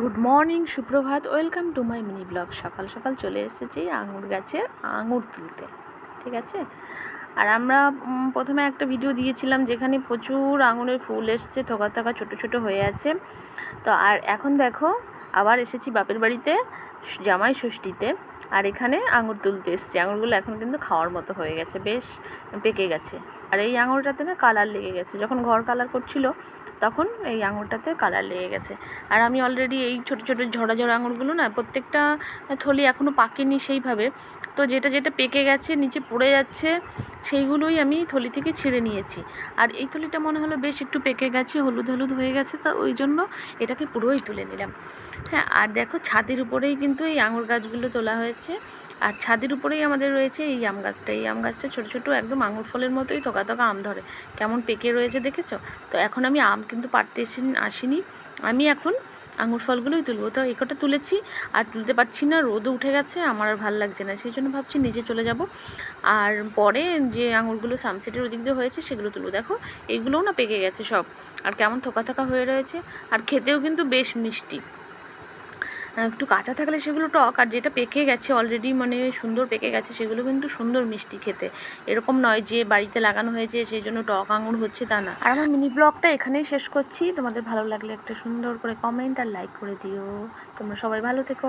Good morning, সুপ্রভাত, welcome to my mini blog. সকাল সকাল চলে এসেছি আঙুর গাছের আঙুর তুলতে। ঠিক আছে, আর আমরা প্রথমে একটা ভিডিও দিয়েছিলাম যেখানে প্রচুর আঙুরের ফুল এসছে, থোকা থোকা ছোটো ছোটো হয়ে আছে। তো আর এখন দেখো আবার এসেছি বাপের বাড়িতে জামাই ষষ্ঠীতে, আর এখানে আঙুর তুলতে এসেছি। আঙুরগুলো এখন কিন্তু খাওয়ার মতো হয়ে গেছে, বেশ পেকে গেছে। আর এই আঙুরটাতে না কালার লেগে গেছে, যখন ঘর কালার করছিল তখন এই আঙুরটাতে কালার লেগে গেছে। আর আমি অলরেডি এই ছোটো ছোটো ঝরা ঝরা আঙুরগুলো না, প্রত্যেকটা থলি এখনও পাকেনি সেইভাবে, তো যেটা যেটা পেকে গেছে নিচে পড়ে যাচ্ছে সেইগুলোই আমি থলি থেকে ছিঁড়ে নিয়েছি। আর এই থলিটা মনে হলো বেশ একটু পেকে গেছে, হলুদ হলুদ হয়ে গেছে, তা ওই জন্য এটাকে পুরোই তুলে নিলাম। হ্যাঁ, আর দেখো ছাদের উপরেই কিন্তু এই আঙুর গাছগুলো তোলা হয়েছে, আর ছাদের উপরেই আমাদের রয়েছে এই আম গাছটা। এই আম গাছটা ছোটো ছোটো একদম আঙুর ফলের মতোই থোকা থোকা আম ধরে, কেমন পেকে রয়েছে দেখেছো? তো এখন আমি আম কিন্তু পাড়তে আসিনি, আমি এখন আঙুর ফলগুলোই তুলবো। তো এই কটা তুলেছি, আর তুলতে পারছি না, রোদও উঠে গেছে, আমার আর ভালো লাগছে না, সেই জন্য ভাবছি নিচে চলে যাব, আর পরে যে আঙুরগুলো সানসেটের ওদিক দিয়ে হয়েছে সেগুলো তুলবো। দেখো এইগুলোও না পেকে গেছে সব, আর কেমন থোকা থোকা হয়ে রয়েছে, আর খেতেও কিন্তু বেশ মিষ্টি। একটু কাঁচা থাকলে সেগুলো টক, আর যেটা পেকে গেছে অলরেডি মানে সুন্দর পেকে গেছে সেগুলো কিন্তু সুন্দর মিষ্টি খেতে। এরকম নয় যে বাড়িতে লাগানো হয়েছে সেই জন্য টক আঙুর হচ্ছে, তা না। আর আমার মিনি ব্লগটা এখানেই শেষ করছি। তোমাদের ভালো লাগলে একটা সুন্দর করে কমেন্ট আর লাইক করে দিও। তোমরা সবাই ভালো থেকো।